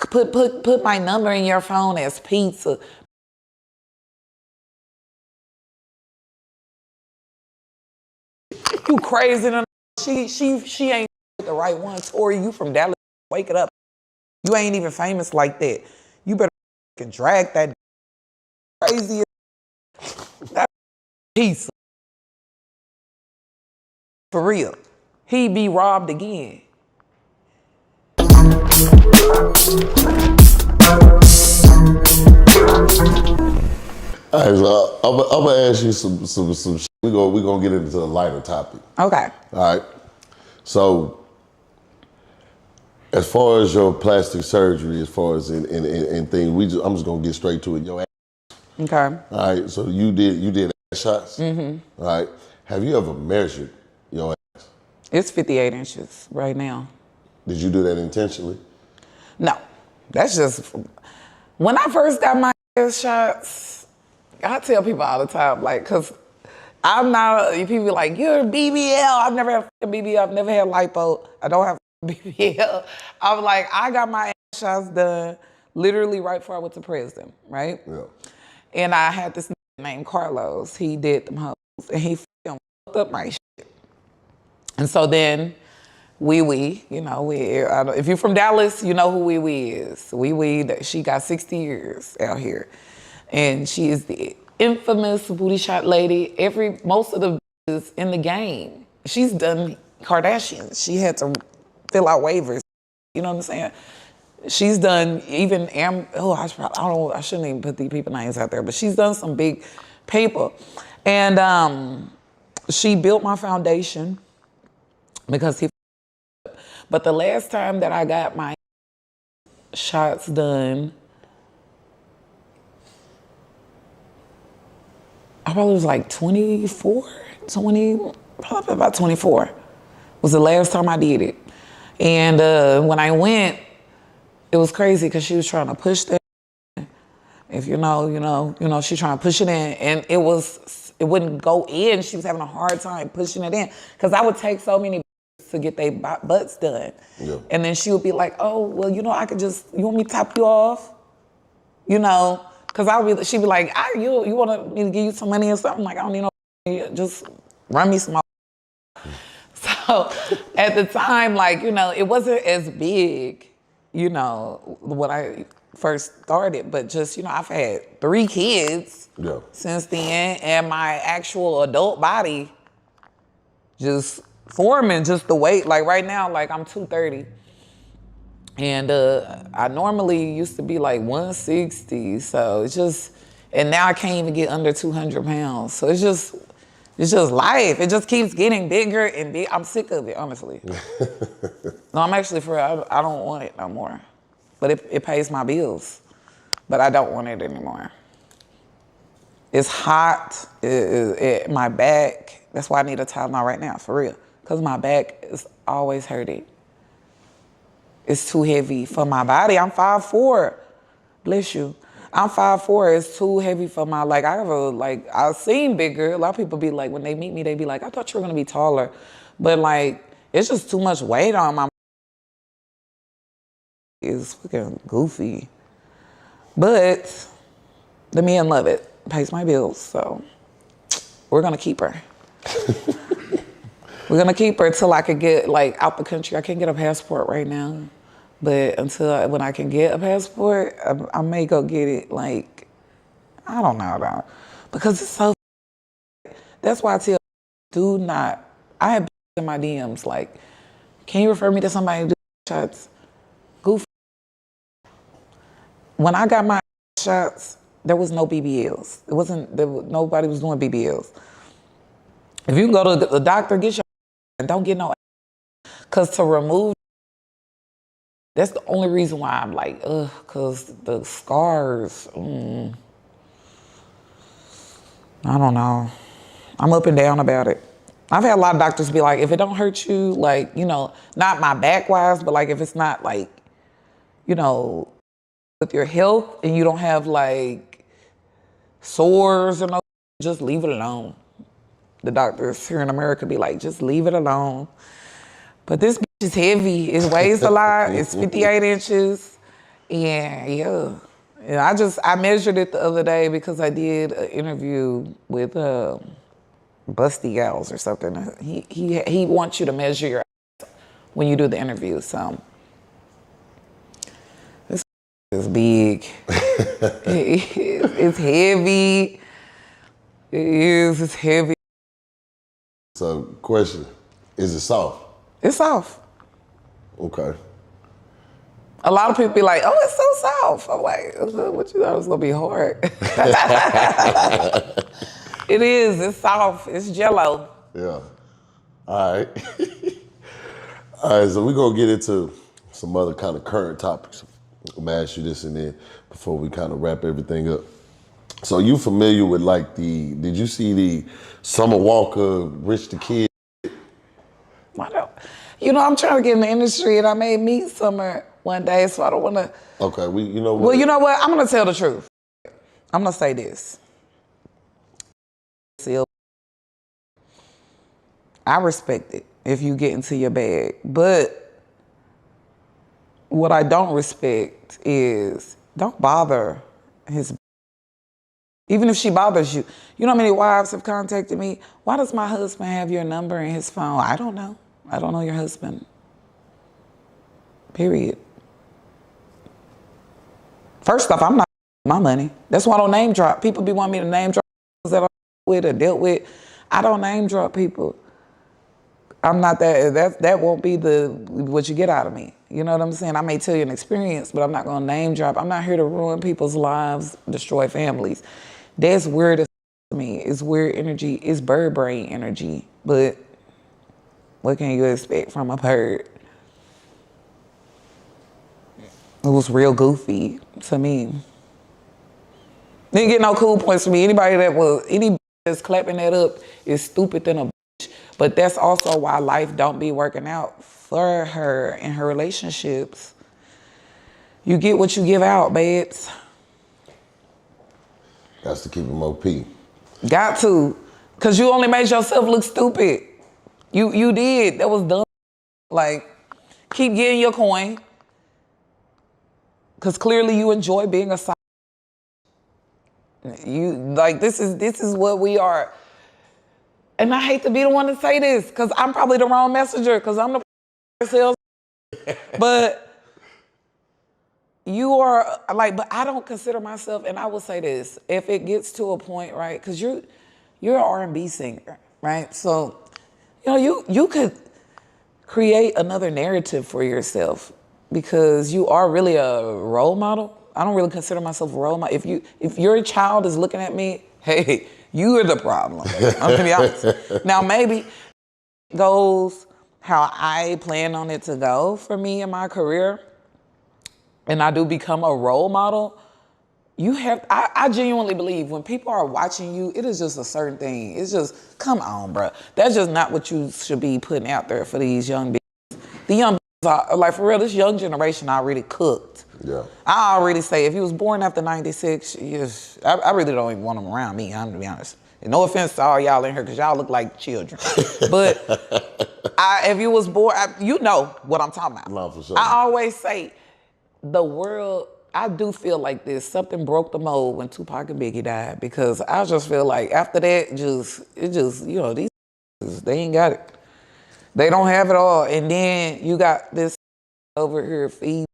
Put my number in your phone as pizza. You crazy? She ain't the right one. Tori, you from Dallas? Wake it up. You ain't even famous like that. You better drag that crazy that pizza for real. He be robbed again. All right, so I'm gonna ask you some shit. We gonna get into a lighter topic. Okay. All right. So, as far as your plastic surgery, as far as in things, I'm just gonna get straight to it. Your ass. Okay. All right. So you did ass shots. Mm-hmm. All right. Have you ever measured your ass? It's 58 inches right now. Did you do that intentionally? No, that's just when I first got my ass shots. I tell people all the time, like, cause I'm not. People be like, you're a BBL. I've never had a BBL. I've never had lipo. I don't have a BBL. I'm like, I got my ass shots done literally right before I went to prison, right? Yeah. And I had this named Carlos. He did them hoes, and he fucked up my shit. And so then you know, if you're from Dallas, you know who Wee is. She got 60 years out here. And she is the infamous booty shot lady. Most of the bitches in the game. She's done Kardashians. She had to fill out waivers. You know what I'm saying? She's done even, I shouldn't even put these people names out there, but she's done some big people. And she built my foundation because but the last time that I got my shots done, I probably was like probably about 24 was the last time I did it. And when I went, it was crazy because she was trying to push that. If you know, she trying to push it in, and it wouldn't go in. She was having a hard time pushing it in because I would take so many to get their butts done. Yeah. And then she would be like, oh, well, you know, you want me to top you off? You know, because she'd be like, you want me to give you some money or something? Like, I don't need no, just run me some. So at the time, like, you know, it wasn't as big, you know, when I first started, but just, you know, I've had 3 kids since then, and my actual adult body just forming, just the weight. Like right now, like I'm 230. And I normally used to be like 160. So it's just, and now I can't even get under 200 pounds. So it's just life. It just keeps getting bigger and big. I'm sick of it, honestly. No, I'm actually I don't want it no more. But it pays my bills. But I don't want it anymore. It's hot. My back, that's why I need a Tylenol right now, for real. Because my back is always hurting. It's too heavy for my body. I'm 5'4". Bless you. I'm 5'4". It's too heavy for my, I've seen bigger. A lot of people be like, when they meet me, they be like, I thought you were going to be taller. But like, it's just too much weight on my, it's fucking goofy. But the men love it. Pays my bills, so we're going to keep her. We're going to keep her till I could get, like, out the country. I can't get a passport right now. But when I can get a passport, I may go get it, like, I don't know about. Because it's so, that's why I tell do not, I have in my DMs, like, can you refer me to somebody who do shots? Goofy. When I got my shots, there was no BBLs. Nobody was doing BBLs. If you can go to the doctor, get your and don't get no, because to remove, that's the only reason why I'm like, because the scars, I don't know. I'm up and down about it. I've had a lot of doctors be like, if it don't hurt you, like, you know, not my back wise, but like if it's not like, you know, with your health and you don't have like sores or no, just leave it alone. The doctors here in America be like, just leave it alone. But this bitch is heavy. It weighs a lot. It's 58 inches. Yeah. I measured it the other day because I did an interview with Busty Gals or something. He wants you to measure your ass when you do the interview. So this is big. It's heavy. It's heavy. So, question: is it soft? It's soft. Okay. A lot of people be like, "Oh, it's so soft." I'm like, "What you thought it was gonna be hard?" It is. It's soft. It's Jello. Yeah. All right. All right. So we're gonna get into some other kind of current topics. I'm gonna ask you this and then before we kind of wrap everything up. So you familiar with like did you see the Summer Walker Rich the Kid? I don't. I'm trying to get in the industry, and I may meet Summer one day, so I don't want to. Okay, you know what? Well, you know what? I'm gonna tell the truth. I'm gonna say this. I respect it if you get into your bag, but what I don't respect is don't bother his. Even if she bothers you, you know how many wives have contacted me? Why does my husband have your number in his phone? I don't know. I don't know your husband. Period. First off, I'm not my money. That's why I don't name drop. People be wanting me to name drop that I with or dealt with. I don't name drop people. I'm not that won't be what you get out of me. You know what I'm saying? I may tell you an experience, but I'm not gonna name drop. I'm not here to ruin people's lives, destroy families. That's weird as to me. It's weird energy. It's bird brain energy. But what can you expect from a bird? It was real goofy to me. Didn't get no cool points from me. Anybody that's clapping that up is stupid than a bitch. But that's also why life don't be working out for her in her relationships. You get what you give out, babes. That's to keep them OP. Got to. Because you only made yourself look stupid. You did. That was dumb. Like, keep getting your coin. Because clearly you enjoy being a side. This is what we are. And I hate to be the one to say this, because I'm probably the wrong messenger, because I'm the sales. But you are but I don't consider myself, and I will say this, if it gets to a point, right, because you're an R&B singer, right? So, you could create another narrative for yourself because you are really a role model. I don't really consider myself a role model. If your child is looking at me, hey, you are the problem. I'm gonna be honest. Now maybe goes how I plan on it to go for me in my career, and I do become a role model. I genuinely believe when people are watching you, it is just a certain thing. It's just, come on, bro. That's just not what you should be putting out there for these young bitches. The young bitches are, like, for real, this young generation already cooked. Yeah. I already say, if you was born after 96, I really don't even want them around me, I'm gonna be honest. And no offense to all y'all in here, because y'all look like children. But if you was born, you know what I'm talking about. No, for sure. I always say, the world, I do feel like this. Something broke the mold when Tupac and Biggie died, because I just feel like after that, these they ain't got it. They don't have it all. And then you got this over here feed.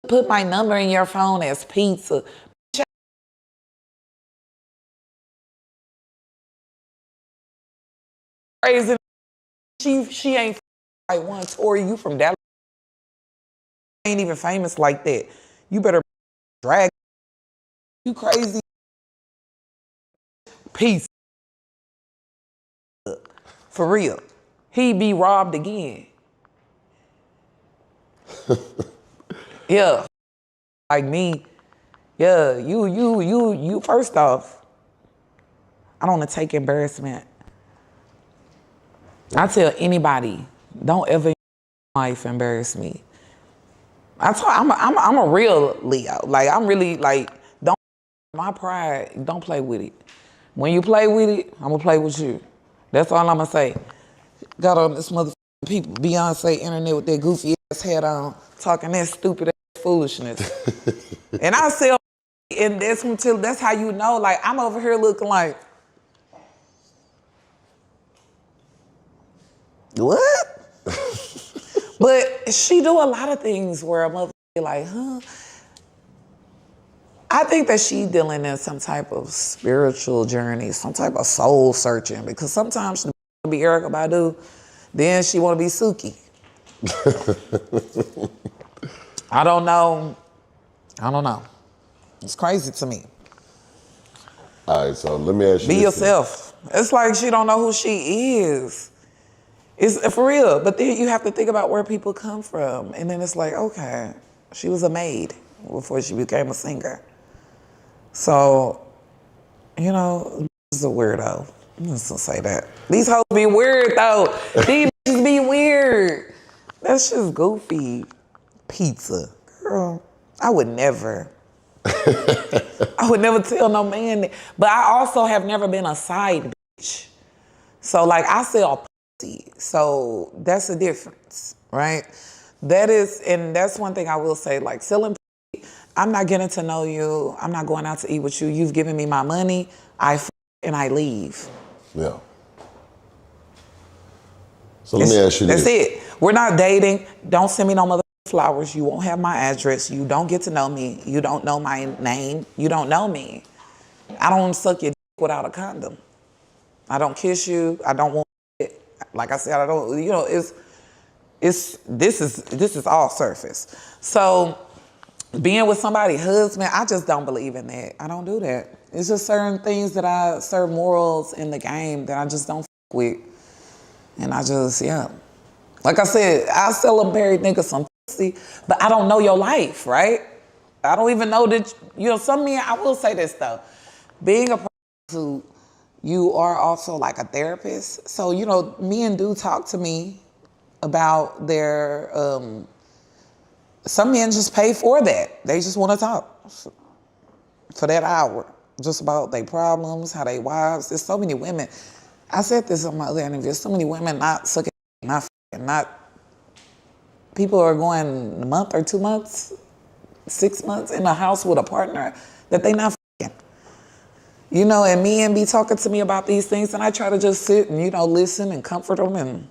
Put my number in your phone as pizza. Crazy. She ain't like one. Tori, you from Dallas. Ain't even famous like that. You better drag. You crazy. Peace. For real. He be robbed again. Yeah. Like me. Yeah, you first off, I don't want to take embarrassment. I tell anybody, don't ever in your life embarrass me. I'm a real Leo. Like, I'm really like, don't, my pride, don't play with it. When you play with it, I'm gonna play with you. That's all I'm gonna say. Got on this motherfucker. people, Beyonce internet with that goofy ass head on, talking that stupid ass foolishness. And I sell, and that's how you know, like, I'm over here looking like, what? But she do a lot of things where a mother be like, huh? I think that she dealing in some type of spiritual journey, some type of soul searching, because sometimes she be Erykah Badu, then she want to be Suki. I don't know. It's crazy to me. All right, so let me ask you Be this yourself. It's like she don't know who she is. It's for real. But then you have to think about where people come from. And then it's like, okay, she was a maid before she became a singer. So, you know, this is a weirdo. I'm just gonna say that. These hoes be weird though. These bitches be weird. That's just goofy. Pizza. Girl, I would never. I would never tell no man that. But I also have never been a side bitch. So like I sell pussy. So that's the difference, right? That is, and that's one thing I will say, like selling pussy, I'm not getting to know you. I'm not going out to eat with you. You've given me my money. And I leave. Yeah. So let me ask you this. That's it. We're not dating. Don't send me no mother flowers. You won't have my address. You don't get to know me. You don't know my name. You don't know me. I don't suck your dick without a condom. I don't kiss you. I don't want it. Like I said, I don't, you know, this is all surface. So being with somebody's husband, I just don't believe in that. I don't do that. It's just certain things that certain morals in the game that I just don't fuck with. And I just, yeah. Like I said, I sell a married nigga some pussy, but I don't know your life, right? I don't even know that, you know, some men, I will say this though. Being a prostitute, you are also like a therapist. So, you know, men do talk to me about their, some men just pay for that. They just want to talk for that hour. Just about their problems, how they wives. There's so many women. I said this on my other interview. There's so many women not sucking, not f***ing, not. People are going a month or 2 months, 6 months in a house with a partner that they not f***ing. You know, and men be talking to me about these things, and I try to just sit and, you know, listen and comfort them and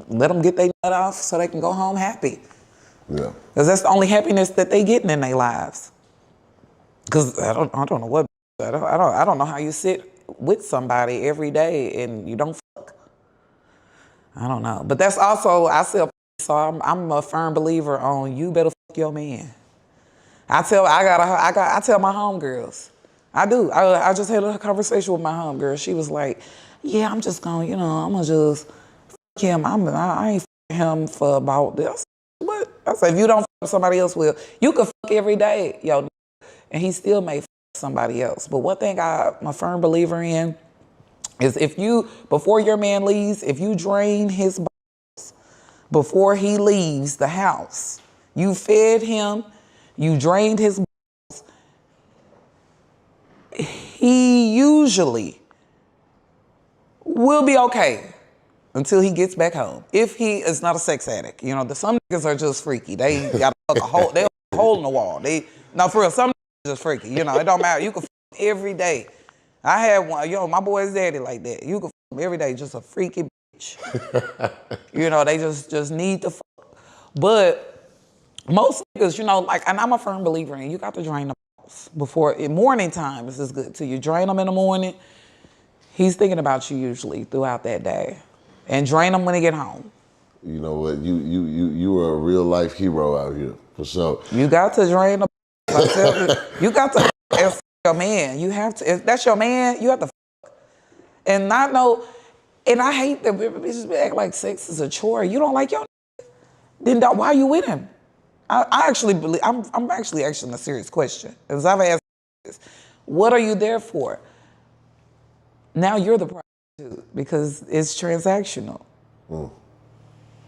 let them get their nut off so they can go home happy. Yeah. Because that's the only happiness that they getting in their lives. Because I don't know what. I don't know how you sit with somebody every day and you don't fuck. I don't know. But that's also, I sell, so I'm a firm believer on you better fuck your man. I tell my homegirls. I do. I just had a conversation with my homegirl. She was like, yeah, I'm just going, you know, I'm going to just fuck him. I ain't fuck him for about this. What? I said, if you don't fuck somebody else will, you can fuck every day, yo. And he still may fuck somebody else. But one thing I'm a firm believer in is before your man leaves, if you drain his balls before he leaves the house, you fed him, you drained his balls, he usually will be okay until he gets back home. If he is not a sex addict. You know, some niggas are just freaky. They got a hole, they have a hole in the wall. No, for real, some niggas just freaky. You know, it don't matter. You can fuck every day. I had one, you know, my boy's daddy like that. You can fuck him every day, just a freaky bitch. You know, they just need to fuck. But most niggas, you know, like, and I'm a firm believer in you got to drain the balls before, in morning time, this is good to you. Drain them in the morning. He's thinking about you usually throughout that day. And drain them when they get home. You know what? You are a real life hero out here, for sure. You got to drain the balls. You got to fuck your man. You have to, if that's your man, you have to fuck. And not know, and I hate that bitches act like sex is a chore. You don't like your then why are you with him? I actually believe, I'm actually asking a serious question. Because I've asked this. What are you there for? Now you're the prostitute because it's transactional.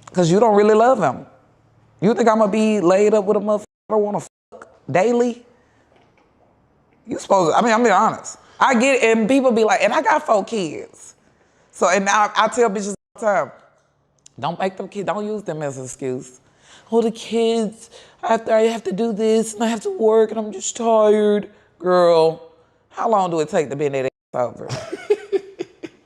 Because you don't really love him. You think I'm going to be laid up with a motherfucker I don't want to fuck daily? You supposed to, I'm being honest. I get it, and people be like, and I got 4 kids. So, and now I tell bitches all the time, Don't make them kids, don't use them as an excuse. Oh, the kids, after I have to do this and I have to work and I'm just tired. Girl, how long do it take to bend that ass over?